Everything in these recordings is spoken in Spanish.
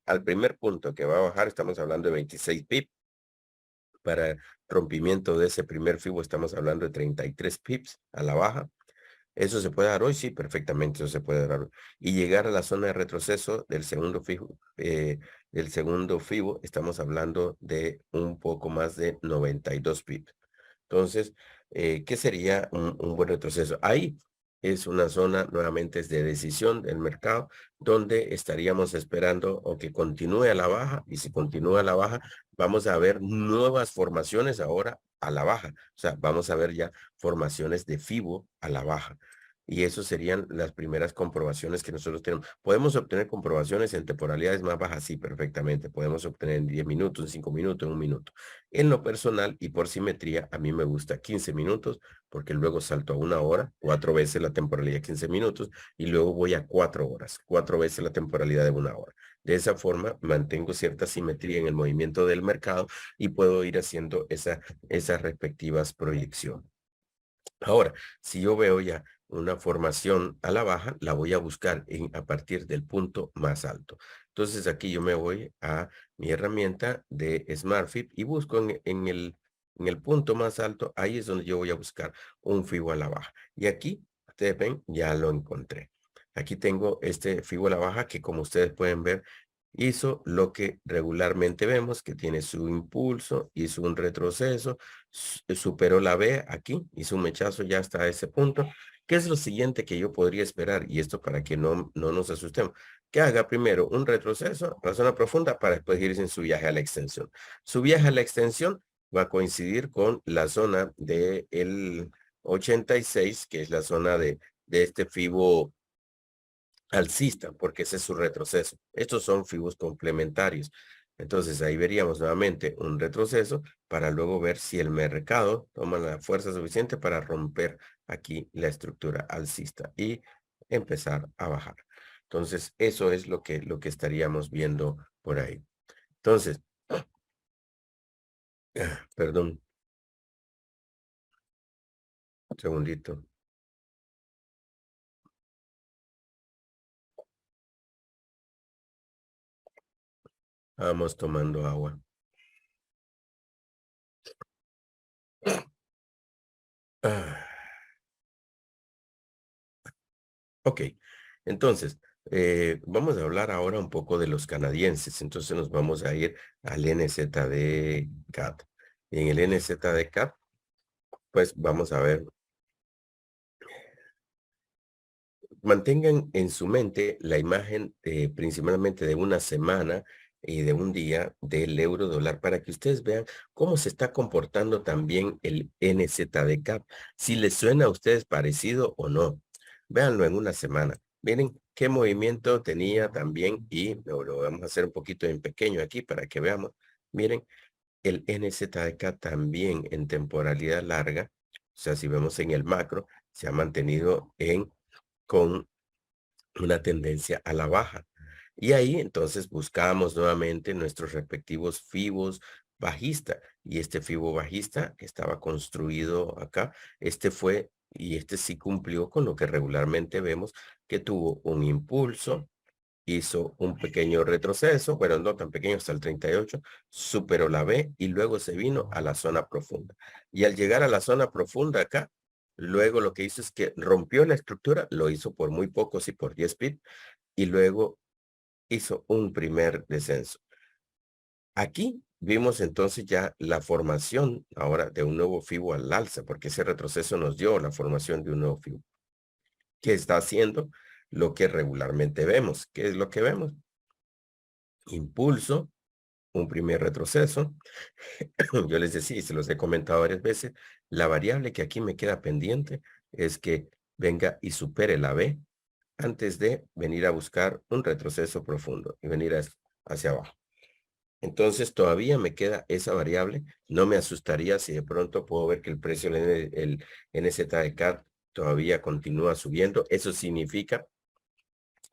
al primer punto que va a bajar, estamos hablando de 26 pips. Para rompimiento de ese primer FIBO estamos hablando de 33 pips a la baja. ¿Eso se puede dar hoy? Sí, perfectamente, eso se puede dar hoy. Y llegar a la zona de retroceso del segundo FIBO, estamos hablando de un poco más de 92 pips. Entonces, ¿qué sería un buen retroceso? Ahí es una zona, nuevamente, es de decisión del mercado, donde estaríamos esperando o que continúe a la baja, y si continúa a la baja, vamos a ver nuevas formaciones ahora a la baja. O sea, vamos a ver ya formaciones de FIBO a la baja. Y eso serían las primeras comprobaciones que nosotros tenemos. Podemos obtener comprobaciones en temporalidades más bajas, sí, perfectamente. Podemos obtener en 10 minutos, en 5 minutos, en 1 minuto. En lo personal y por simetría, a mí me gusta 15 minutos, porque luego salto a 1 hora, 4 veces la temporalidad de 15 minutos, y luego voy a 4 horas, 4 veces la temporalidad de 1 hora. De esa forma, mantengo cierta simetría en el movimiento del mercado y puedo ir haciendo esas respectivas proyecciones. Ahora, si yo veo ya una formación a la baja, la voy a buscar a partir del punto más alto. Entonces aquí yo me voy a mi herramienta de SmartFib y busco en el punto más alto, ahí es donde yo voy a buscar un FIBO a la baja. Y aquí, ustedes ven, ya lo encontré. Aquí tengo este FIBO a la baja que, como ustedes pueden ver, hizo lo que regularmente vemos, que tiene su impulso, hizo un retroceso, superó la B aquí, hizo un mechazo ya hasta ese punto. ¿Qué es lo siguiente que yo podría esperar? Y esto para que no nos asustemos. Que haga primero un retroceso a la zona profunda para después irse en su viaje a la extensión. Su viaje a la extensión va a coincidir con la zona del 86, que es la zona de este FIBO alcista, porque ese es su retroceso. Estos son fibos complementarios. Entonces ahí veríamos nuevamente un retroceso para luego ver si el mercado toma la fuerza suficiente para romper aquí la estructura alcista y empezar a bajar. Entonces eso es lo que estaríamos viendo por ahí. Entonces, perdón, un segundito. Vamos tomando agua. Ah. Ok, entonces, vamos a hablar ahora un poco de los canadienses. Entonces nos vamos a ir al NZD CAD. Y en el NZD CAD, pues vamos a ver, mantengan en su mente la imagen principalmente de una semana y de un día del euro dólar para que ustedes vean cómo se está comportando también el NZD CAD. Si les suena a ustedes parecido o no. Véanlo en una semana. Miren qué movimiento tenía también y lo vamos a hacer un poquito en pequeño aquí para que veamos. Miren, el NZK también en temporalidad larga, o sea, si vemos en el macro, se ha mantenido con una tendencia a la baja. Y ahí entonces buscamos nuevamente nuestros respectivos fibos bajista. Y este fibo bajista que estaba construido acá, este fue y este sí cumplió con lo que regularmente vemos, que tuvo un impulso, hizo un pequeño retroceso, bueno, no tan pequeño, hasta el 38, superó la B y luego se vino a la zona profunda. Y al llegar a la zona profunda acá, luego lo que hizo es que rompió la estructura, lo hizo por muy pocos y por 10 pips, y luego hizo un primer descenso. Aquí vimos entonces ya la formación ahora de un nuevo FIBO al alza, porque ese retroceso nos dio la formación de un nuevo FIBO, que está haciendo lo que regularmente vemos. ¿Qué es lo que vemos? Impulso, un primer retroceso. Yo les decía, y se los he comentado varias veces, la variable que aquí me queda pendiente es que venga y supere la B antes de venir a buscar un retroceso profundo y venir hacia abajo. Entonces todavía me queda esa variable. No me asustaría si de pronto puedo ver que el precio del NZK todavía continúa subiendo. Eso significa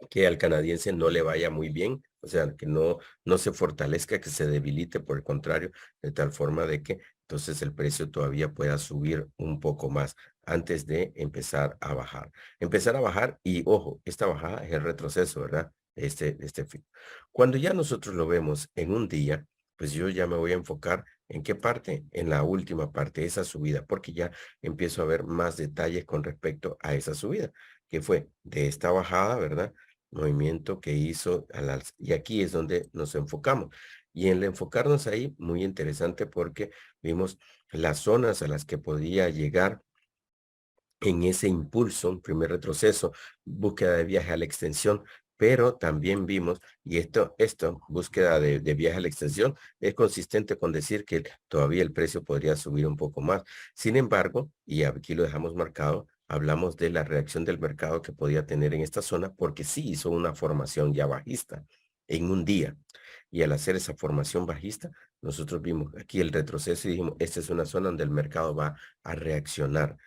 que al canadiense no le vaya muy bien, o sea, que no se fortalezca, que se debilite, por el contrario, de tal forma de que entonces el precio todavía pueda subir un poco más antes de empezar a bajar. Empezar a bajar y, ojo, esta bajada es el retroceso, ¿verdad? este FIB. Cuando ya nosotros lo vemos en un día, pues yo ya me voy a enfocar en qué parte, en la última parte, esa subida, porque ya empiezo a ver más detalles con respecto a esa subida, que fue de esta bajada, ¿verdad? Movimiento que hizo al alza. Y aquí es donde nos enfocamos. Y en el enfocarnos ahí, muy interesante porque vimos las zonas a las que podía llegar en ese impulso, un primer retroceso, búsqueda de viaje a la extensión, pero también vimos, y esto búsqueda de viaje a la extensión, es consistente con decir que todavía el precio podría subir un poco más. Sin embargo, y aquí lo dejamos marcado, hablamos de la reacción del mercado que podía tener en esta zona, porque sí hizo una formación ya bajista en un día. Y al hacer esa formación bajista, nosotros vimos aquí el retroceso y dijimos, esta es una zona donde el mercado va a reaccionar.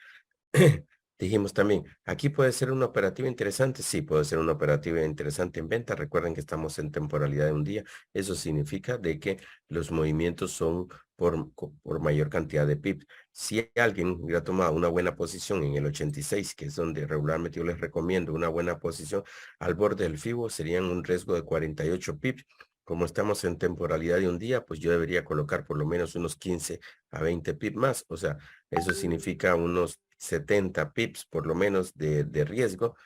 Dijimos también, aquí puede ser una operativa interesante. Sí, puede ser una operativa interesante en venta. Recuerden que estamos en temporalidad de un día. Eso significa de que los movimientos son por mayor cantidad de pips. Si alguien hubiera tomado una buena posición en el 86, que es donde regularmente yo les recomiendo una buena posición, al borde del FIBO serían un riesgo de 48 pips. Como estamos en temporalidad de un día, pues yo debería colocar por lo menos unos 15 a 20 pips más. O sea, eso significa unos 70 pips por lo menos de riesgo,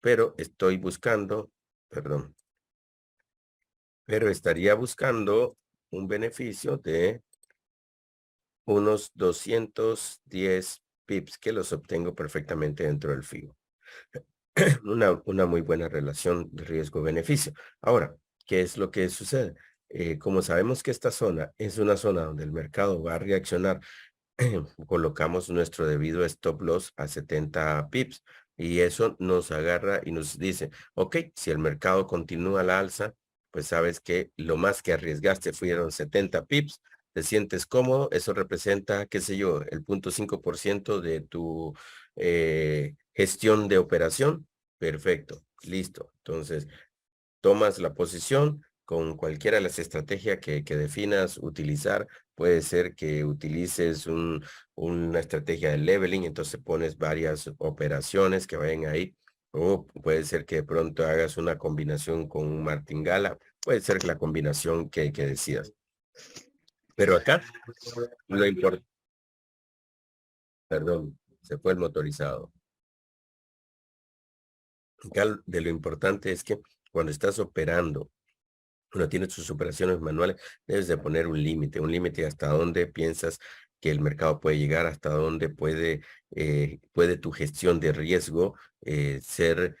pero estoy buscando, perdón, pero estaría buscando un beneficio de unos 210 pips que los obtengo perfectamente dentro del FIBO. Una muy buena relación de riesgo-beneficio. Ahora, ¿qué es lo que sucede? Como sabemos que esta zona es una zona donde el mercado va a reaccionar, colocamos nuestro debido stop loss a 70 pips y eso nos agarra y nos dice, ok, si el mercado continúa a la alza, pues sabes que lo más que arriesgaste fueron 70 pips, te sientes cómodo, eso representa, qué sé yo, el 0.5% de tu gestión de operación, perfecto, listo. Entonces, tomas la posición con cualquiera de las estrategias que definas utilizar. Puede ser que utilices una estrategia de leveling, entonces pones varias operaciones que vayan ahí. O puede ser que de pronto hagas una combinación con un martingala. Puede ser la combinación que decidas. Pero acá lo importante, perdón, se fue el motorizado. Acá de lo importante es que cuando estás operando, uno tiene sus operaciones manuales, debes de poner un límite hasta dónde piensas que el mercado puede llegar, hasta dónde puede tu gestión de riesgo ser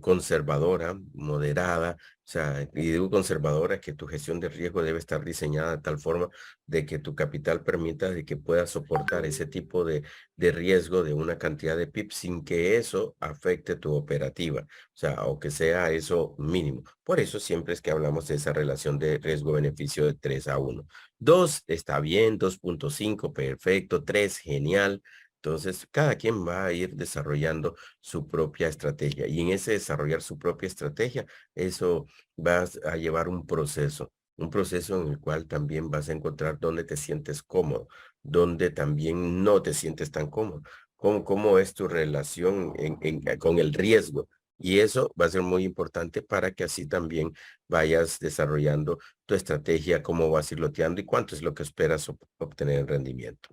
conservadora, moderada, o sea, y digo conservadora, que tu gestión de riesgo debe estar diseñada de tal forma de que tu capital permita de que pueda soportar ese tipo de riesgo de una cantidad de pips sin que eso afecte tu operativa. O sea, o que sea eso mínimo. Por eso siempre es que hablamos de esa relación de riesgo-beneficio de 3 a 1. 2 está bien, 2.5 perfecto, 3 genial. Entonces, cada quien va a ir desarrollando su propia estrategia. Y en ese desarrollar su propia estrategia, eso vas a llevar un proceso en el cual también vas a encontrar dónde te sientes cómodo, dónde también no te sientes tan cómodo. ¿Cómo es tu relación con el riesgo? Y eso va a ser muy importante para que así también vayas desarrollando tu estrategia, cómo vas a ir loteando y cuánto es lo que esperas obtener en rendimiento.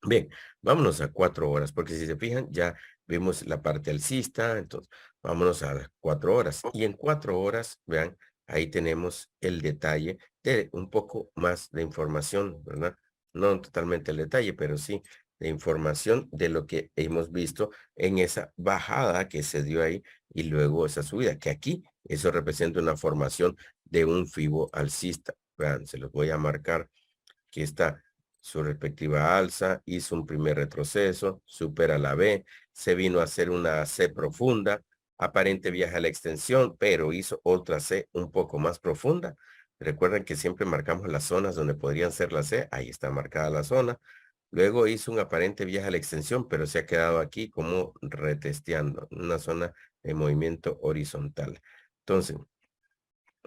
Bien, vámonos a 4 horas, porque si se fijan, ya vimos la parte alcista, entonces vámonos a las 4 horas. Y en 4 horas, vean, ahí tenemos el detalle de un poco más de información, ¿verdad? No totalmente el detalle, pero sí de información de lo que hemos visto en esa bajada que se dio ahí y luego esa subida, que aquí eso representa una formación de un fibo alcista. Vean, se los voy a marcar. Aquí está su respectiva alza, hizo un primer retroceso, supera la B, se vino a hacer una C profunda, aparente viaje a la extensión, pero hizo otra C un poco más profunda. Recuerden que siempre marcamos las zonas donde podrían ser la C, ahí está marcada la zona. Luego hizo un aparente viaje a la extensión, pero se ha quedado aquí como retesteando, una zona de movimiento horizontal. Entonces,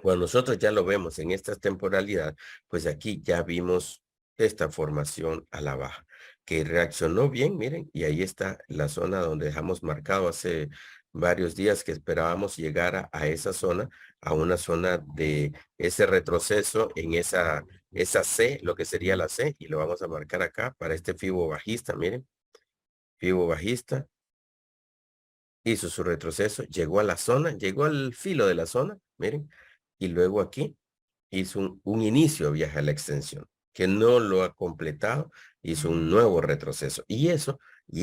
cuando nosotros ya lo vemos en esta temporalidad, pues aquí ya vimos esta formación a la baja, que reaccionó bien, miren, y ahí está la zona donde dejamos marcado hace varios días que esperábamos llegar a esa zona, a una zona de ese retroceso en esa C, lo que sería la C, y lo vamos a marcar acá para este fibo bajista, miren, fibo bajista, hizo su retroceso, llegó a la zona, llegó al filo de la zona, miren, y luego aquí hizo un inicio viaje a la extensión, que no lo ha completado, hizo un nuevo retroceso. Y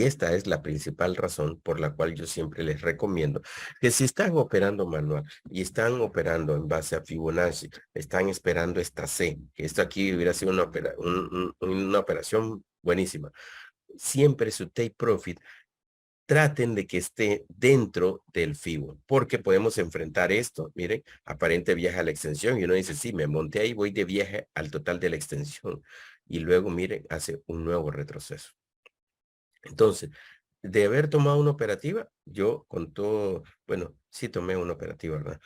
esta es la principal razón por la cual yo siempre les recomiendo que si están operando manual y están operando en base a Fibonacci, están esperando esta C, que esto aquí hubiera sido una operación buenísima. Siempre su take profit traten de que esté dentro del FIBO, porque podemos enfrentar esto, miren, aparente viaje a la extensión, y uno dice, sí, me monté ahí, voy de viaje al total de la extensión, y luego, miren, hace un nuevo retroceso. Entonces, de haber tomado una operativa, yo con todo, bueno, sí tomé una operativa, ¿verdad?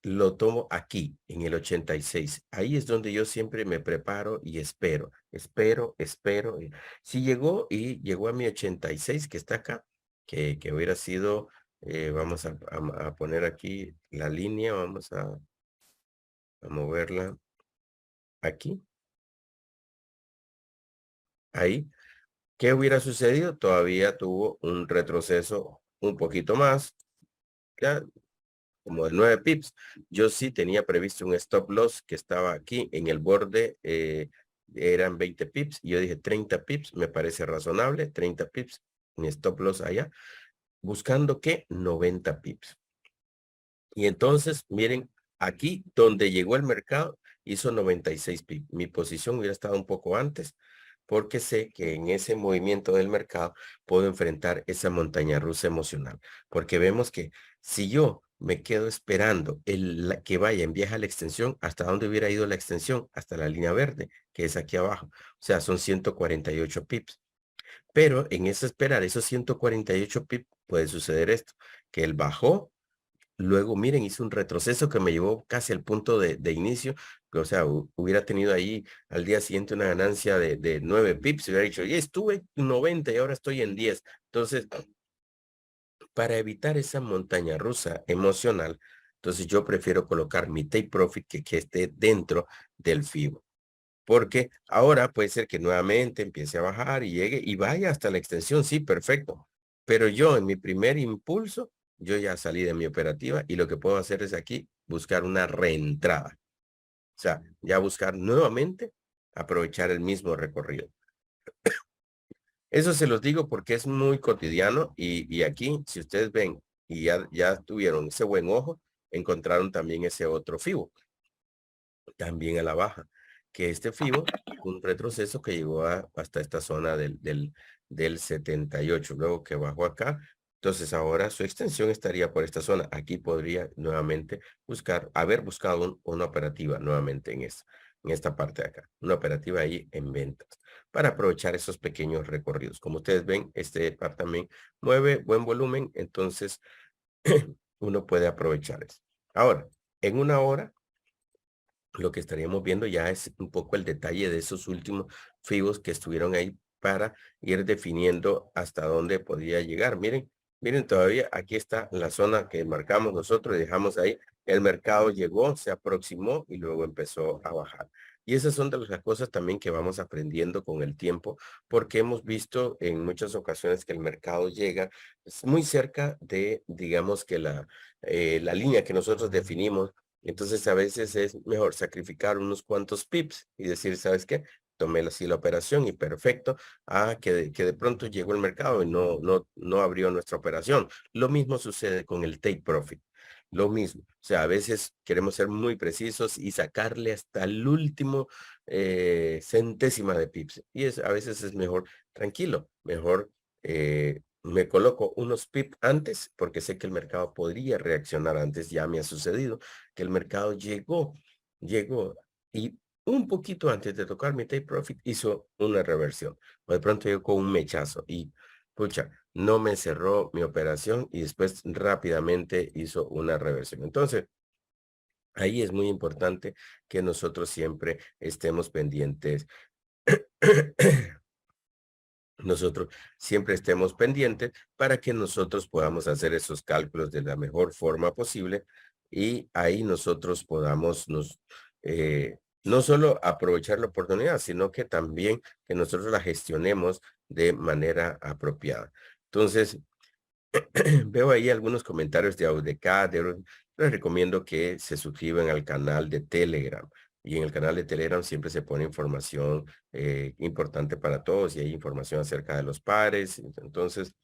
Lo tomo aquí, en el 86. Ahí es donde yo siempre me preparo y espero. Si llegó y llegó a mi 86, que está acá, que hubiera sido, vamos a poner aquí la línea, vamos a moverla aquí, ahí. ¿Qué hubiera sucedido? Todavía tuvo un retroceso un poquito más, ya como de 9 pips. Yo sí tenía previsto un stop loss que estaba aquí en el borde, eran 20 pips, y yo dije 30 pips, me parece razonable, 30 pips, mi stop loss allá, buscando que 90 pips. Y entonces, miren, aquí donde llegó el mercado, hizo 96 pips. Mi posición hubiera estado un poco antes, porque sé que en ese movimiento del mercado puedo enfrentar esa montaña rusa emocional. Porque vemos que si yo me quedo esperando que vaya en viaje a la extensión, ¿hasta dónde hubiera ido la extensión? Hasta la línea verde, que es aquí abajo. O sea, son 148 pips. Pero en ese esperar esos 148 pips puede suceder esto, que él bajó. Luego, miren, hice un retroceso que me llevó casi al punto de inicio, que, o sea, hubiera tenido ahí al día siguiente una ganancia de 9 pips, hubiera dicho, y estuve en 90 y ahora estoy en 10. Entonces, para evitar esa montaña rusa emocional, entonces yo prefiero colocar mi take profit que esté dentro del FIBO. Porque ahora puede ser que nuevamente empiece a bajar y llegue y vaya hasta la extensión, sí, perfecto. Pero yo en mi primer impulso, yo ya salí de mi operativa y lo que puedo hacer es aquí buscar una reentrada. O sea, ya buscar nuevamente aprovechar el mismo recorrido. Eso se los digo porque es muy cotidiano y aquí, si ustedes ven y ya tuvieron ese buen ojo, encontraron también ese otro FIBO, también a la baja, que este FIBO, un retroceso que llegó hasta esta zona del 78, luego que bajó acá. Entonces ahora su extensión estaría por esta zona. Aquí podría nuevamente haber buscado una operativa nuevamente en esta parte de acá, una operativa ahí en ventas, para aprovechar esos pequeños recorridos. Como ustedes ven, este par también mueve buen volumen, entonces uno puede aprovechar eso. Ahora, en una hora, lo que estaríamos viendo ya es un poco el detalle de esos últimos fibos que estuvieron ahí para ir definiendo hasta dónde podía llegar. Miren, todavía aquí está la zona que marcamos nosotros y dejamos ahí. El mercado llegó, se aproximó y luego empezó a bajar. Y esas son de las cosas también que vamos aprendiendo con el tiempo, porque hemos visto en muchas ocasiones que el mercado llega muy cerca de, digamos que la línea que nosotros definimos. Entonces a veces es mejor sacrificar unos cuantos pips y decir, ¿sabes qué? Tomé así la operación y perfecto. Que de pronto llegó el mercado y no abrió nuestra operación. Lo mismo sucede con el take profit. Lo mismo. O sea, a veces queremos ser muy precisos y sacarle hasta el último centésima de pips. Y a veces es mejor tranquilo, mejor me coloco unos pips antes porque sé que el mercado podría reaccionar antes. Ya me ha sucedido que el mercado llegó y un poquito antes de tocar mi take profit hizo una reversión. O de pronto llegó con un mechazo y, pucha, no me cerró mi operación y después rápidamente hizo una reversión. Entonces, ahí es muy importante que nosotros siempre estemos pendientes nosotros siempre estemos pendientes para que nosotros podamos hacer esos cálculos de la mejor forma posible y ahí nosotros podamos no solo aprovechar la oportunidad, sino que también que nosotros la gestionemos de manera apropiada. Entonces, veo ahí algunos comentarios de AudeCAD. Les recomiendo que se suscriban al canal de Telegram. Y en el canal de Telegram siempre se pone información importante para todos y hay información acerca de los pares. Entonces,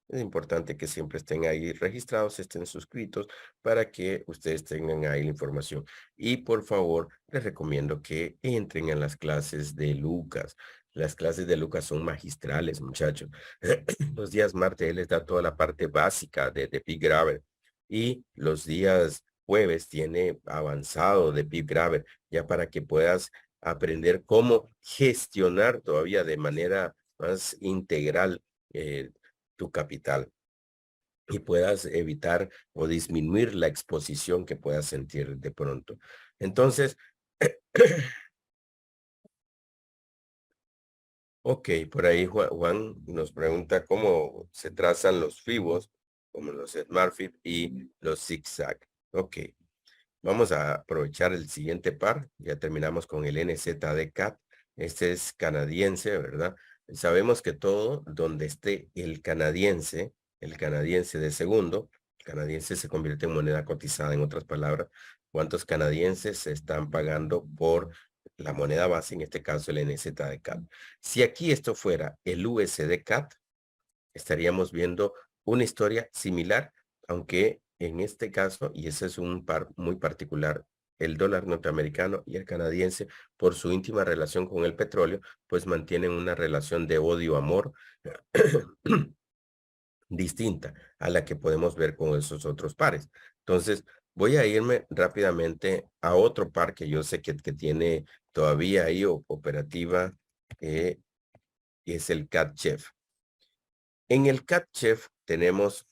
es importante que siempre estén ahí registrados, estén suscritos para que ustedes tengan ahí la información. Y por favor, les recomiendo que entren en las clases de Lucas. Las clases de Lucas son magistrales, muchachos. Los días martes él les da toda la parte básica de Big Graver y los días jueves tiene avanzado de Big Graver ya para que puedas aprender cómo gestionar todavía de manera más integral tu capital y puedas evitar o disminuir la exposición que puedas sentir de pronto. Entonces, ok, por ahí Juan nos pregunta cómo se trazan los fibos, como los SmartFib y los zigzag. Ok, vamos a aprovechar el siguiente par. Ya terminamos con el NZD-CAT. Este es canadiense, ¿verdad? Sabemos que todo donde esté el canadiense de segundo, el canadiense se convierte en moneda cotizada. En otras palabras, ¿cuántos canadienses se están pagando por la moneda base, en este caso el NZD-CAT? Si aquí esto fuera el USD-CAT, estaríamos viendo una historia similar, aunque en este caso, y ese es un par muy particular, el dólar norteamericano y el canadiense, por su íntima relación con el petróleo, pues mantienen una relación de odio-amor distinta a la que podemos ver con esos otros pares. Entonces, voy a irme rápidamente a otro par que yo sé que tiene todavía ahí operativa, y es el CAT-CHEF. En el CAT-CHEF tenemos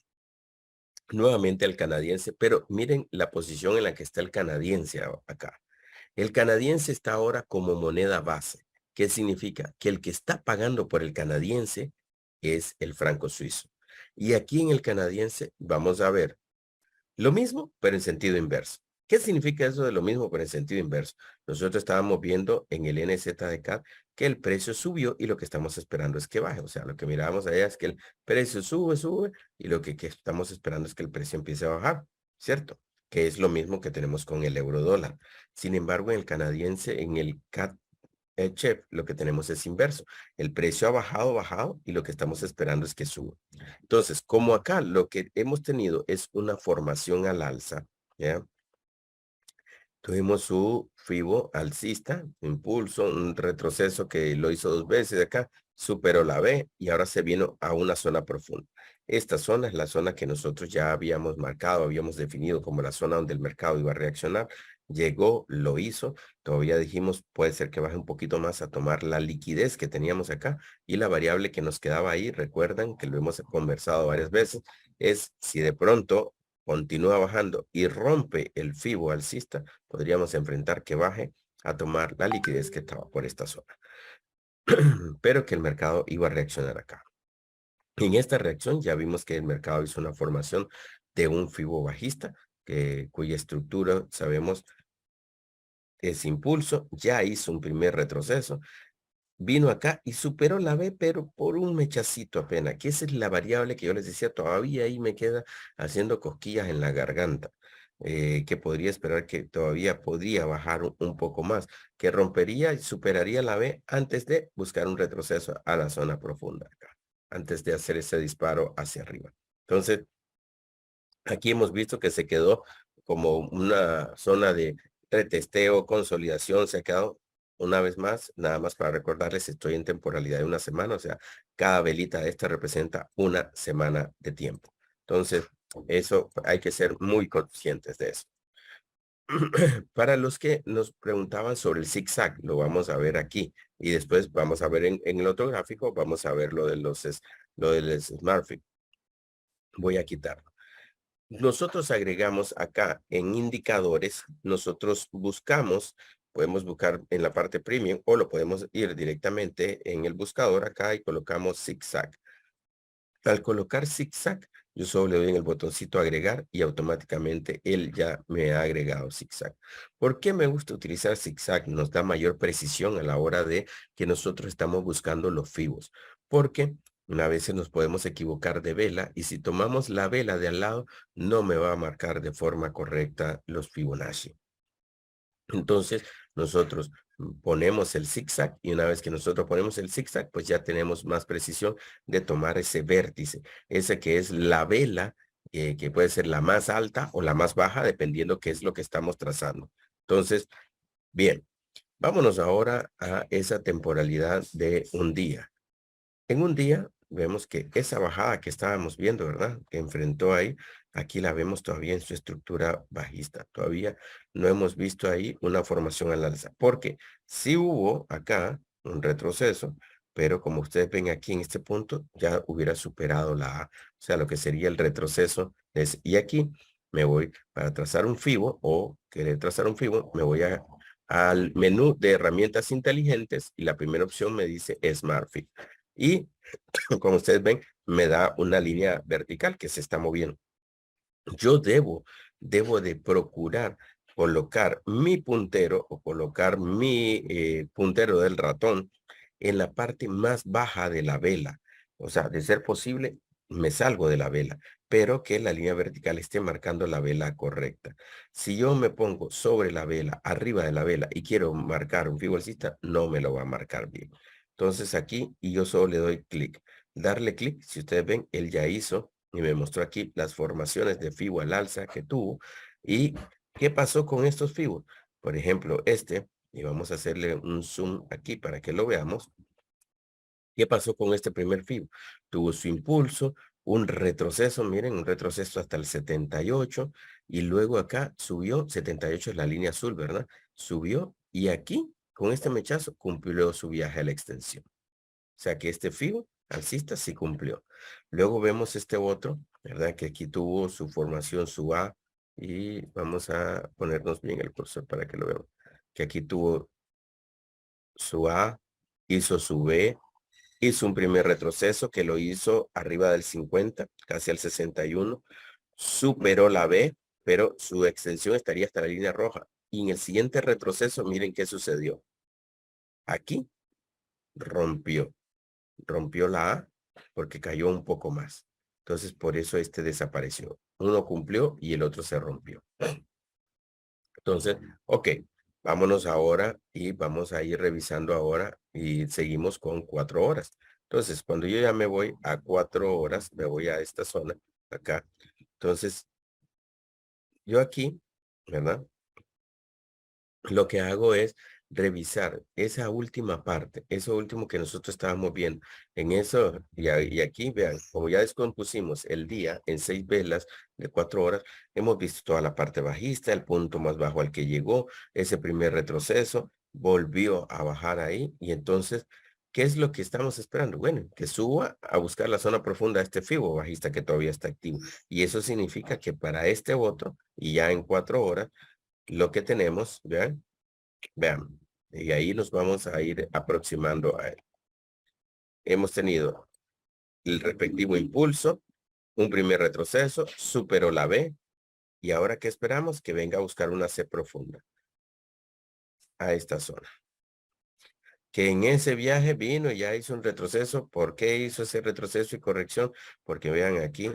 nuevamente al canadiense, pero miren la posición en la que está el canadiense acá. El canadiense está ahora como moneda base. ¿Qué significa? Que el que está pagando por el canadiense es el franco suizo. Y aquí en el canadiense vamos a ver lo mismo, pero en sentido inverso. ¿Qué significa eso de lo mismo, pero en sentido inverso? Nosotros estábamos viendo en el NZDK que el precio subió y lo que estamos esperando es que baje. O sea, lo que mirábamos allá es que el precio sube y lo que estamos esperando es que el precio empiece a bajar, ¿cierto? Que es lo mismo que tenemos con el euro dólar. Sin embargo, en el canadiense, en el CAD Chef, lo que tenemos es inverso. El precio ha bajado y lo que estamos esperando es que suba. Entonces, como acá lo que hemos tenido es una formación al alza, ¿ya? Tuvimos su FIBO alcista, impulso, un retroceso que lo hizo 2 veces acá, superó la B y ahora se vino a una zona profunda. Esta zona es la zona que nosotros ya habíamos marcado, habíamos definido como la zona donde el mercado iba a reaccionar. Llegó, lo hizo, todavía dijimos puede ser que baje un poquito más a tomar la liquidez que teníamos acá y la variable que nos quedaba ahí, recuerdan que lo hemos conversado varias veces, es si de pronto continúa bajando y rompe el FIBO alcista, podríamos enfrentar que baje a tomar la liquidez que estaba por esta zona. Pero que el mercado iba a reaccionar acá. En esta reacción ya vimos que el mercado hizo una formación de un FIBO bajista, cuya estructura sabemos es impulso, ya hizo un primer retroceso, vino acá y superó la B, pero por un mechacito apenas, que esa es la variable que yo les decía, todavía ahí me queda haciendo cosquillas en la garganta, que podría esperar que todavía podría bajar un poco más, que rompería y superaría la B antes de buscar un retroceso a la zona profunda acá, antes de hacer ese disparo hacia arriba. Entonces, aquí hemos visto que se quedó como una zona de retesteo, consolidación, se ha quedado una vez más, nada más para recordarles, estoy en temporalidad de una semana, o sea, cada velita de esta representa una semana de tiempo. Entonces, eso hay que ser muy conscientes de eso. Para los que nos preguntaban sobre el zigzag, lo vamos a ver aquí y después vamos a ver en el otro gráfico, vamos a ver lo de lo del SmartFit. Voy a quitarlo. Nosotros agregamos acá en indicadores, nosotros buscamos podemos buscar en la parte premium o lo podemos ir directamente en el buscador acá y colocamos zigzag. Al colocar zigzag, yo solo le doy en el botoncito agregar y automáticamente él ya me ha agregado zigzag. ¿Por qué me gusta utilizar zigzag? Nos da mayor precisión a la hora de que nosotros estamos buscando los fibos. Porque a veces nos podemos equivocar de vela y si tomamos la vela de al lado, no me va a marcar de forma correcta los Fibonacci. Entonces, nosotros ponemos el zigzag y una vez que nosotros ponemos el zigzag, pues ya tenemos más precisión de tomar ese vértice, ese que es la vela, que puede ser la más alta o la más baja, dependiendo qué es lo que estamos trazando. Entonces, bien, vámonos ahora a esa temporalidad de un día. En un día vemos que esa bajada que estábamos viendo, ¿verdad? Que enfrentó ahí, aquí la vemos todavía en su estructura bajista. Todavía no hemos visto ahí una formación al alza, porque sí hubo acá un retroceso, pero como ustedes ven aquí en este punto, ya hubiera superado la A, o sea, lo que sería el retroceso. Y aquí me voy para trazar un FIBO o querer trazar un FIBO, me voy al menú de herramientas inteligentes y la primera opción me dice Smart Fit. Y como ustedes ven, me da una línea vertical que se está moviendo. Yo debo de procurar colocar mi puntero o colocar mi puntero del ratón en la parte más baja de la vela. O sea, de ser posible, me salgo de la vela, pero que la línea vertical esté marcando la vela correcta. Si yo me pongo sobre la vela, arriba de la vela y quiero marcar un fibonacista, no me lo va a marcar bien. Entonces aquí, y yo solo le doy clic. Darle clic, si ustedes ven, él ya hizo y me mostró aquí las formaciones de FIBO al alza que tuvo. ¿Y qué pasó con estos FIBO? Por ejemplo, y vamos a hacerle un zoom aquí para que lo veamos. ¿Qué pasó con este primer FIBO? Tuvo su impulso, un retroceso, miren, un retroceso hasta el 78 y luego acá subió, 78 es la línea azul, ¿verdad? Subió y aquí, con este mechazo, cumplió su viaje a la extensión. O sea que este FIBO alcista sí cumplió. Luego vemos este otro, ¿verdad? Que aquí tuvo su formación, su A, y vamos a ponernos bien el cursor para que lo veamos. Que aquí tuvo su A, hizo su B, hizo un primer retroceso que lo hizo arriba del 50, casi al 61, superó la B, pero su extensión estaría hasta la línea roja. Y en el siguiente retroceso, miren qué sucedió. Aquí rompió la A porque cayó un poco más. Entonces, por eso este desapareció. Uno cumplió y el otro se rompió. Entonces, ok, vámonos ahora y vamos a ir revisando ahora y seguimos con 4 horas. Entonces, cuando yo ya me voy a 4 horas, me voy a esta zona, acá. Entonces, yo aquí, ¿verdad? Lo que hago es revisar esa última parte, eso último que nosotros estábamos viendo. En eso, y aquí vean, como ya descompusimos el día en 6 velas de 4 horas, hemos visto toda la parte bajista, el punto más bajo al que llegó, ese primer retroceso, volvió a bajar ahí, y entonces, ¿qué es lo que estamos esperando? Bueno, que suba a buscar la zona profunda de este FIBO bajista que todavía está activo. Y eso significa que para este otro, y ya en 4 horas, lo que tenemos, vean, y ahí nos vamos a ir aproximando a él. Hemos tenido el respectivo impulso, un primer retroceso, superó la B, y ahora ¿qué esperamos? Que venga a buscar una C profunda a esta zona. Que en ese viaje vino y ya hizo un retroceso. ¿Por qué hizo ese retroceso y corrección? Porque vean aquí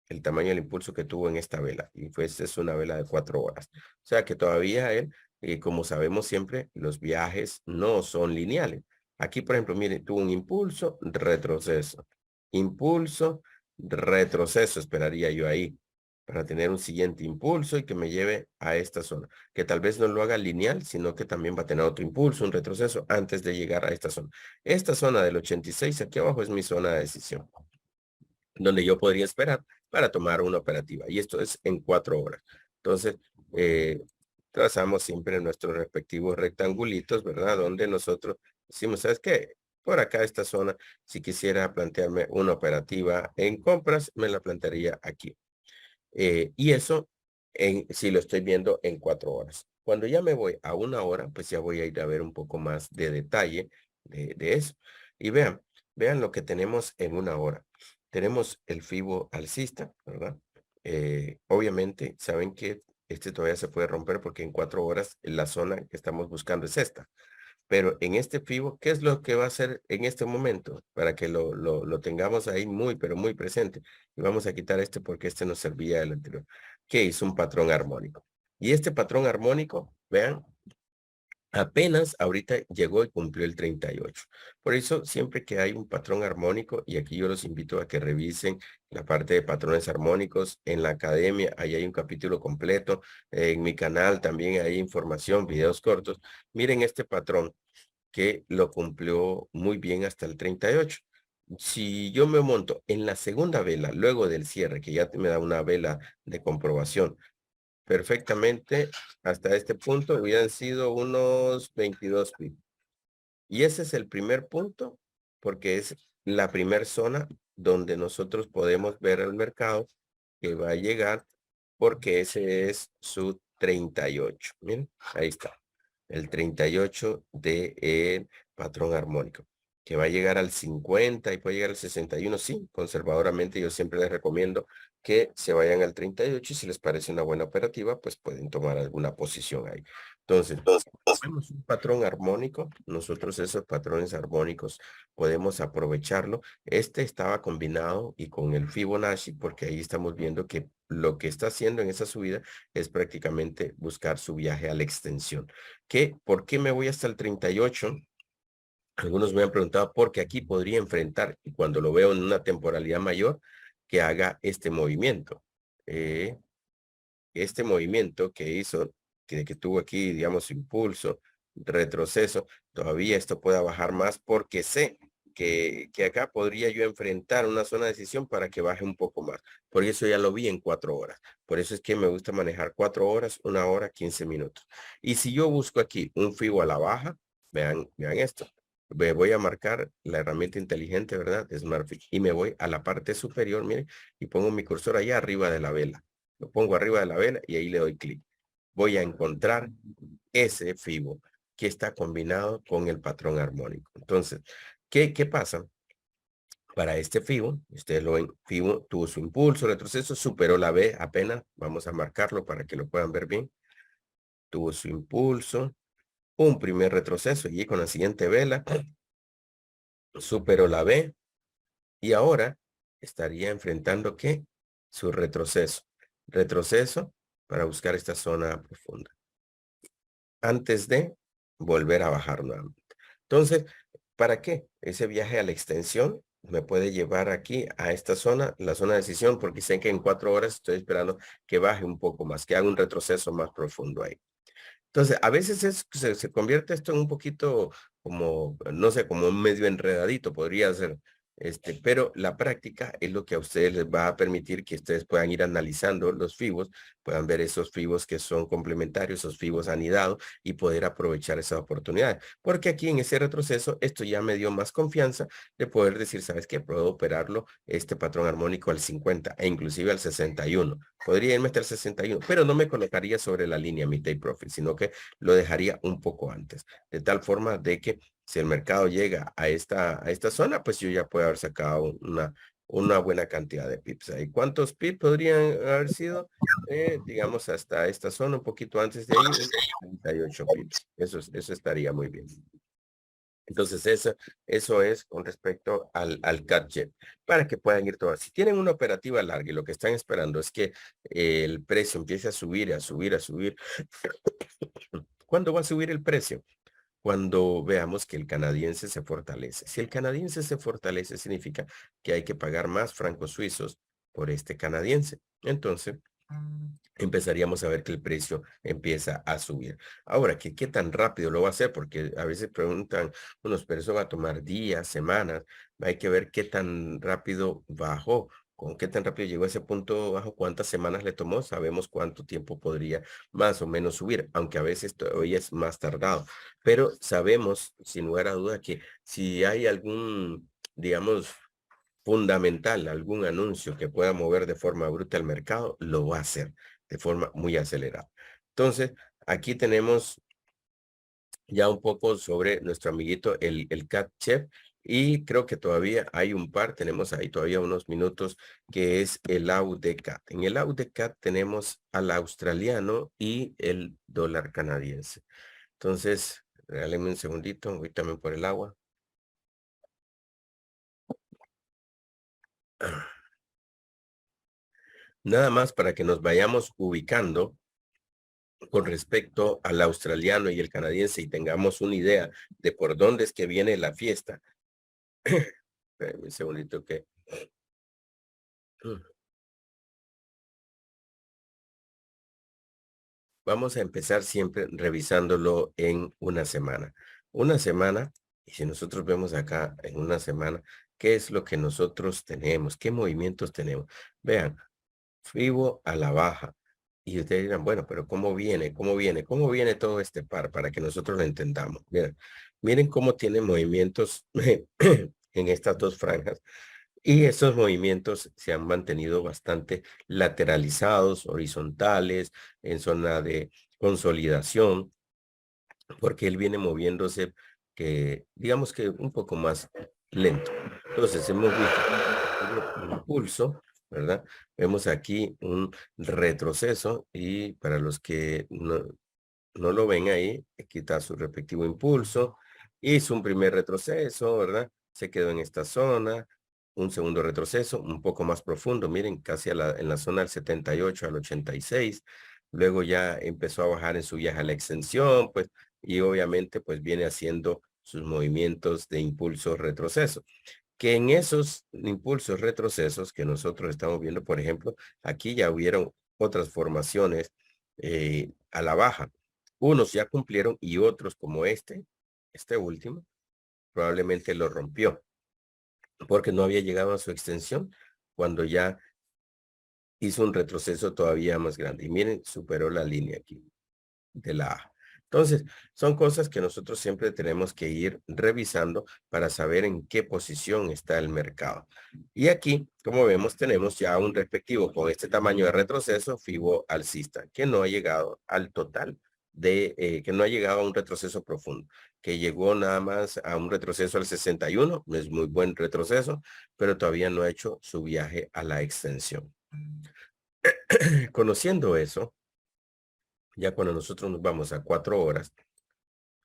el tamaño del impulso que tuvo en esta vela. Y pues es una vela de 4 horas. O sea que todavía él, como sabemos siempre, los viajes no son lineales. Aquí, por ejemplo, mire, tuvo un impulso, retroceso. Impulso, retroceso, esperaría yo ahí, para tener un siguiente impulso y que me lleve a esta zona, que tal vez no lo haga lineal, sino que también va a tener otro impulso, un retroceso antes de llegar a esta zona. Esta zona del 86 aquí abajo es mi zona de decisión, donde yo podría esperar para tomar una operativa. Y esto es en 4 horas. Entonces, eh, trazamos siempre nuestros respectivos rectangulitos, ¿verdad? Donde nosotros decimos, ¿sabes qué? Por acá esta zona, si quisiera plantearme una operativa en compras, me la plantearía aquí. Y eso si lo estoy viendo en 4 horas. Cuando ya me voy a 1 hora, pues ya voy a ir a ver un poco más de detalle de eso. Y vean lo que tenemos en 1 hora. Tenemos el FIBO alcista, ¿verdad? Obviamente, saben que este todavía se puede romper porque en 4 horas la zona que estamos buscando es esta. Pero en este FIBO, ¿qué es lo que va a hacer en este momento? Para que lo tengamos ahí muy, pero muy presente. Y vamos a quitar este porque este nos servía del anterior. Que hizo un patrón armónico. Y este patrón armónico, vean, apenas ahorita llegó y cumplió el 38. Por eso, siempre que hay un patrón armónico, y aquí yo los invito a que revisen la parte de patrones armónicos en la academia, ahí hay un capítulo completo, en mi canal también hay información, videos cortos. Miren este patrón que lo cumplió muy bien hasta el 38. Si yo me monto en la segunda vela, luego del cierre, que ya me da una vela de comprobación, perfectamente, hasta este punto hubieran sido unos 22 pips. Y ese es el primer punto, porque es la primer zona donde nosotros podemos ver el mercado que va a llegar, porque ese es su 38. Miren, ahí está. El 38 de patrón armónico, que va a llegar al 50 y puede llegar al 61. Sí, conservadoramente yo siempre les recomiendo que se vayan al 38 y si les parece una buena operativa, pues pueden tomar alguna posición ahí. Entonces, vemos un patrón armónico, nosotros esos patrones armónicos podemos aprovecharlo. Este estaba combinado y con el Fibonacci, porque ahí estamos viendo que lo que está haciendo en esa subida es prácticamente buscar su viaje a la extensión. ¿Por qué me voy hasta el 38? Algunos me han preguntado porque aquí podría enfrentar, y cuando lo veo en una temporalidad mayor, que haga este movimiento. Este movimiento que hizo, que tuvo aquí, digamos, impulso, retroceso, todavía esto pueda bajar más porque sé que acá podría yo enfrentar una zona de decisión para que baje un poco más. Por eso ya lo vi en 4 horas. Por eso es que me gusta manejar 4 horas, 1 hora, 15 minutos. Y si yo busco aquí un FIBO a la baja, vean esto. Voy a marcar la herramienta inteligente, ¿verdad? SmartFix. Y me voy a la parte superior, miren, y pongo mi cursor allá arriba de la vela. Lo pongo arriba de la vela y ahí le doy clic. Voy a encontrar ese FIBO que está combinado con el patrón armónico. Entonces, ¿qué pasa? Para este FIBO, ustedes lo ven, FIBO tuvo su impulso, retroceso, superó la B apenas, vamos a marcarlo para que lo puedan ver bien. Tuvo su impulso, un primer retroceso y con la siguiente vela, superó la B y ahora estaría enfrentando ¿qué? Su retroceso. Retroceso para buscar esta zona profunda, antes de volver a bajar nuevamente. Entonces, ¿para qué? Ese viaje a la extensión me puede llevar aquí a esta zona, la zona de decisión, porque sé que en 4 horas estoy esperando que baje un poco más, que haga un retroceso más profundo ahí. Entonces, a veces se convierte esto en un poquito como, no sé, como un medio enredadito, podría ser. Pero la práctica es lo que a ustedes les va a permitir que ustedes puedan ir analizando los FIBOs, puedan ver esos FIBOs que son complementarios, esos FIBOs anidados y poder aprovechar esas oportunidades. Porque aquí en ese retroceso, esto ya me dio más confianza de poder decir, ¿sabes qué? Puedo operarlo, este patrón armónico al 50 e inclusive al 61. Podría irme hasta el 61, pero no me colocaría sobre la línea mi take profit, sino que lo dejaría un poco antes, de tal forma de que si el mercado llega a esta zona, pues yo ya puedo haber sacado una buena cantidad de pips ahí. ¿Cuántos pips podrían haber sido? Digamos hasta esta zona, un poquito antes de ahí, 38 pips. Eso estaría muy bien. Entonces, eso es con respecto al gadget, para que puedan ir todas. Si tienen una operativa larga y lo que están esperando es que el precio empiece a subir, a subir, a subir, ¿cuándo va a subir el precio? Cuando veamos que el canadiense se fortalece. Si el canadiense se fortalece, significa que hay que pagar más francos suizos por este canadiense. Entonces, empezaríamos a ver que el precio empieza a subir. Ahora, ¿qué tan rápido lo va a hacer? Porque a veces preguntan, bueno, pero eso va a tomar días, semanas. Hay que ver qué tan rápido bajó, con qué tan rápido llegó a ese punto bajo, cuántas semanas le tomó, sabemos cuánto tiempo podría más o menos subir, aunque a veces todavía es más tardado. Pero sabemos, sin lugar a duda, que si hay algún, digamos, fundamental, algún anuncio que pueda mover de forma bruta el mercado, lo va a hacer. de forma muy acelerada. Entonces, aquí tenemos ya un poco sobre nuestro amiguito, el Cat Chef, y creo que todavía hay un par, tenemos ahí todavía unos minutos, que es el AUD-CAT. En el AUD-CAT tenemos al australiano y el dólar canadiense. Entonces, regálenme un segundito, voy también por el agua. Nada más para que nos vayamos ubicando con respecto al australiano y el canadiense y tengamos una idea de por dónde es que viene la fiesta. Espérenme un segundito que... Vamos a empezar siempre revisándolo en una semana. Una semana, y si nosotros vemos acá en una semana, ¿qué es lo que nosotros tenemos? ¿Qué movimientos tenemos? Vean, Fibo a la baja. Y ustedes dirán, bueno, pero ¿cómo viene? ¿Cómo viene? ¿Cómo viene todo este par para que nosotros lo entendamos? Miren cómo tiene movimientos en estas dos franjas. Y estos movimientos se han mantenido bastante lateralizados, horizontales, en zona de consolidación, porque él viene moviéndose que, digamos que un poco más lento. Entonces hemos visto un impulso, ¿verdad? Vemos aquí un retroceso y para los que no lo ven ahí, aquí está su respectivo impulso, hizo un primer retroceso, ¿verdad? Se quedó en esta zona, un segundo retroceso, un poco más profundo, miren, casi en la zona del 78 al 86, luego ya empezó a bajar en su viaje a la extensión, pues, y obviamente, pues, viene haciendo sus movimientos de impulso retroceso, que en esos impulsos retrocesos que nosotros estamos viendo, por ejemplo, aquí ya hubieron otras formaciones a la baja. Unos ya cumplieron y otros como este último, probablemente lo rompió porque no había llegado a su extensión cuando ya hizo un retroceso todavía más grande. Y miren, superó la línea aquí de la A. Entonces, son cosas que nosotros siempre tenemos que ir revisando para saber en qué posición está el mercado. Y aquí, como vemos, tenemos ya un respectivo con este tamaño de retroceso Fibo alcista, que no ha llegado al total que no ha llegado a un retroceso profundo, que llegó nada más a un retroceso al 61, no es muy buen retroceso, pero todavía no ha hecho su viaje a la extensión. Conociendo eso, ya cuando nosotros nos vamos a 4 horas,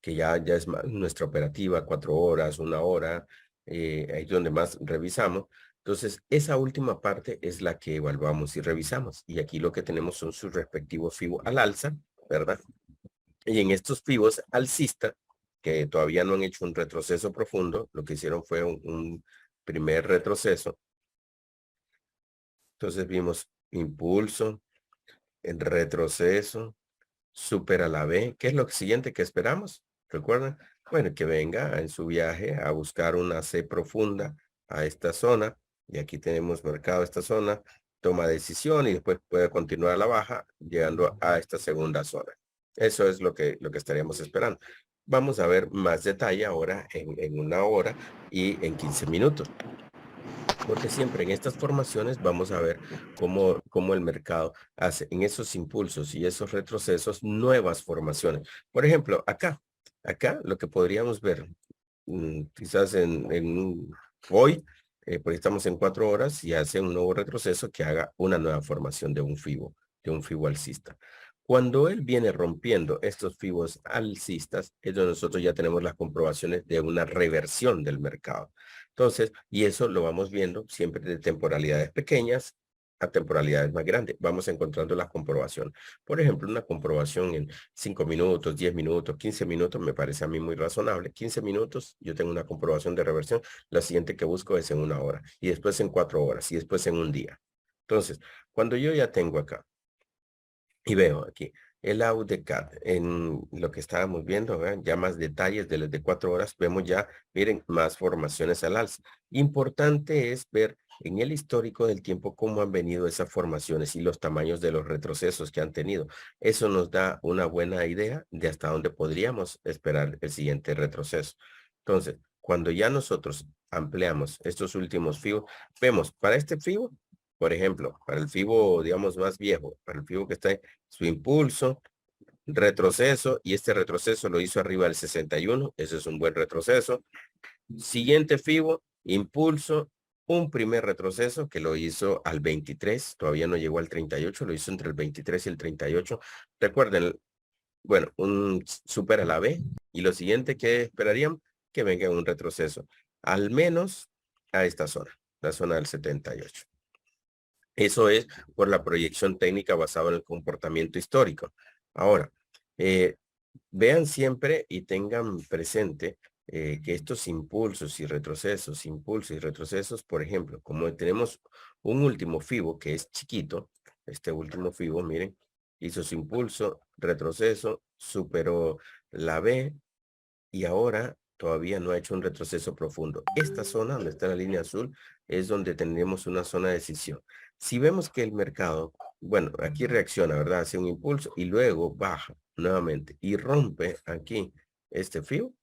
que ya es nuestra operativa, 4 horas, 1 hora, ahí es donde más revisamos. Entonces, esa última parte es la que evaluamos y revisamos. Y aquí lo que tenemos son sus respectivos FIBO al alza, ¿verdad? Y en estos FIBOs alcistas, que todavía no han hecho un retroceso profundo, lo que hicieron fue un primer retroceso. Entonces vimos impulso, el retroceso, supera la B. ¿Qué es lo siguiente que esperamos? ¿Recuerdan? Bueno, que venga en su viaje a buscar una C profunda a esta zona. Y aquí tenemos marcado esta zona, toma decisión y después puede continuar a la baja, llegando a esta segunda zona. Eso es lo que estaríamos esperando. Vamos a ver más detalle ahora en 1 hora y en 15 minutos. Porque siempre en estas formaciones vamos a ver cómo el mercado hace en esos impulsos y esos retrocesos nuevas formaciones. Por ejemplo, acá lo que podríamos ver, quizás hoy, porque estamos en 4 horas y hace un nuevo retroceso que haga una nueva formación de un FIBO alcista. Cuando él viene rompiendo estos FIBOs alcistas, es donde nosotros ya tenemos las comprobaciones de una reversión del mercado. Entonces, y eso lo vamos viendo siempre de temporalidades pequeñas a temporalidades más grandes. Vamos encontrando la comprobación. Por ejemplo, una comprobación en 5 minutos, 10 minutos, 15 minutos me parece a mí muy razonable. 15 minutos, yo tengo una comprobación de reversión. La siguiente que busco es en 1 hora y después en 4 horas y después en un día. Entonces, cuando yo ya tengo acá y veo aquí el AUDCAT en lo que estábamos viendo, ¿verdad? Ya más detalles de las de 4 horas, vemos ya, miren, más formaciones al alza. Importante es ver en el histórico del tiempo cómo han venido esas formaciones y los tamaños de los retrocesos que han tenido. Eso nos da una buena idea de hasta dónde podríamos esperar el siguiente retroceso. Entonces, cuando ya nosotros ampliamos estos últimos FIBO, vemos para este FIBO Por ejemplo, para el FIBO, digamos, más viejo, para el FIBO que está en su impulso, retroceso, y este retroceso lo hizo arriba del 61, ese es un buen retroceso. Siguiente FIBO, impulso, un primer retroceso que lo hizo al 23, todavía no llegó al 38, lo hizo entre el 23 y el 38. Recuerden, bueno, un super a la B, y lo siguiente que esperarían, que venga un retroceso, al menos a esta zona, la zona del 78. Eso es por la proyección técnica basada en el comportamiento histórico. Ahora, eh, vean siempre y tengan presente que estos impulsos y retrocesos, por ejemplo, como tenemos un último FIBO que es chiquito, este último FIBO, miren, hizo su impulso, retroceso, superó la B, y ahora todavía no ha hecho un retroceso profundo. Esta zona donde está la línea azul es donde tendremos una zona de decisión. Si vemos que el mercado, bueno, aquí reacciona, ¿verdad? Hace un impulso y luego baja nuevamente y rompe aquí este FIBO,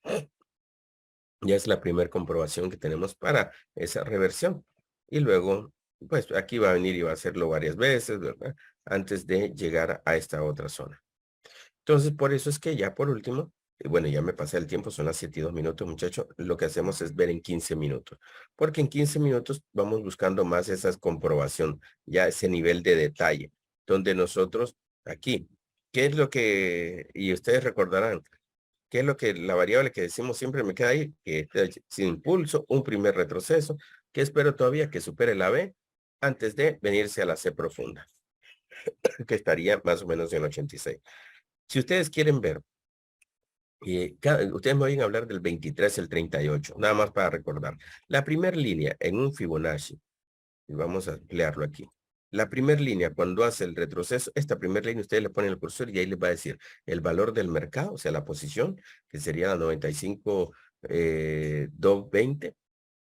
ya es la primera comprobación que tenemos para esa reversión. Y luego, pues aquí va a venir y va a hacerlo varias veces, ¿verdad? Antes de llegar a esta otra zona. Entonces, por eso es que ya por último, bueno, ya me pasé el tiempo, son las 7:02, muchachos. Lo que hacemos es ver en 15 minutos, porque en 15 minutos vamos buscando más esa comprobación, ya ese nivel de detalle, donde nosotros aquí, ¿qué es lo que, y ustedes recordarán, qué es lo que la variable que decimos siempre me queda ahí, que está sin impulso, un primer retroceso, que espero todavía que supere la B antes de venirse a la C profunda, que estaría más o menos en 86. Si ustedes quieren ver, ustedes me oyen hablar del 23, el 38, nada más para recordar. La primera línea en un Fibonacci, y vamos a emplearlo aquí. La primera línea, cuando hace el retroceso, esta primera línea ustedes le ponen el cursor y ahí les va a decir el valor del mercado, o sea, la posición, que sería la 95, 220,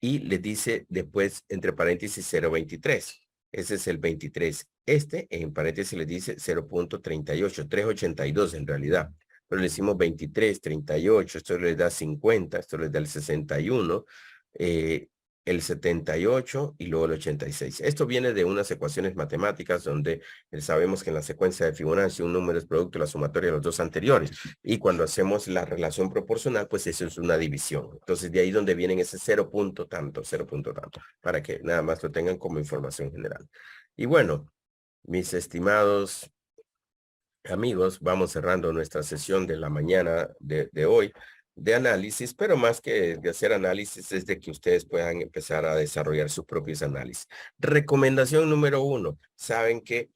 y les dice después, entre paréntesis, 0.23. Ese es el 23. Este, en paréntesis, les dice 0.38, 382 en realidad. Pero le decimos 23, 38, esto les da 50, esto les da el 61, el 78 y luego el 86. Esto viene de unas ecuaciones matemáticas donde sabemos que en la secuencia de Fibonacci un número es producto de la sumatoria de los dos anteriores. Y cuando hacemos la relación proporcional, pues eso es una división. Entonces de ahí donde vienen ese 0 punto tanto, 0 punto tanto, para que nada más lo tengan como información general. Y bueno, mis estimados amigos, vamos cerrando nuestra sesión de la mañana de hoy de análisis, pero más que de hacer análisis es de que ustedes puedan empezar a desarrollar sus propios análisis. Recomendación número 1, saben que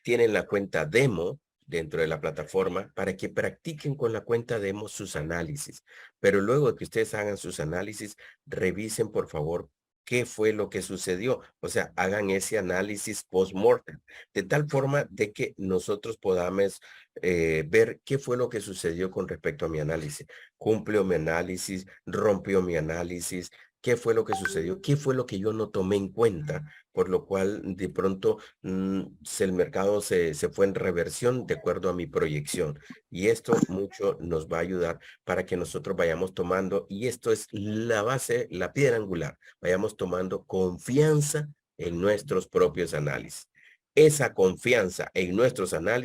tienen la cuenta demo dentro de la plataforma para que practiquen con la cuenta demo sus análisis, pero luego de que ustedes hagan sus análisis, revisen por favor qué fue lo que sucedió, o sea, hagan ese análisis post-mortem de tal forma de que nosotros podamos ver qué fue lo que sucedió con respecto a mi análisis. ¿Cumplió mi análisis? ¿Rompió mi análisis? ¿Qué fue lo que sucedió? ¿Qué fue lo que yo no tomé en cuenta? Por lo cual, de pronto, el mercado se fue en reversión de acuerdo a mi proyección. Y esto mucho nos va a ayudar para que nosotros vayamos tomando, y esto es la base, la piedra angular, vayamos tomando confianza en nuestros propios análisis. Esa confianza en nuestros análisis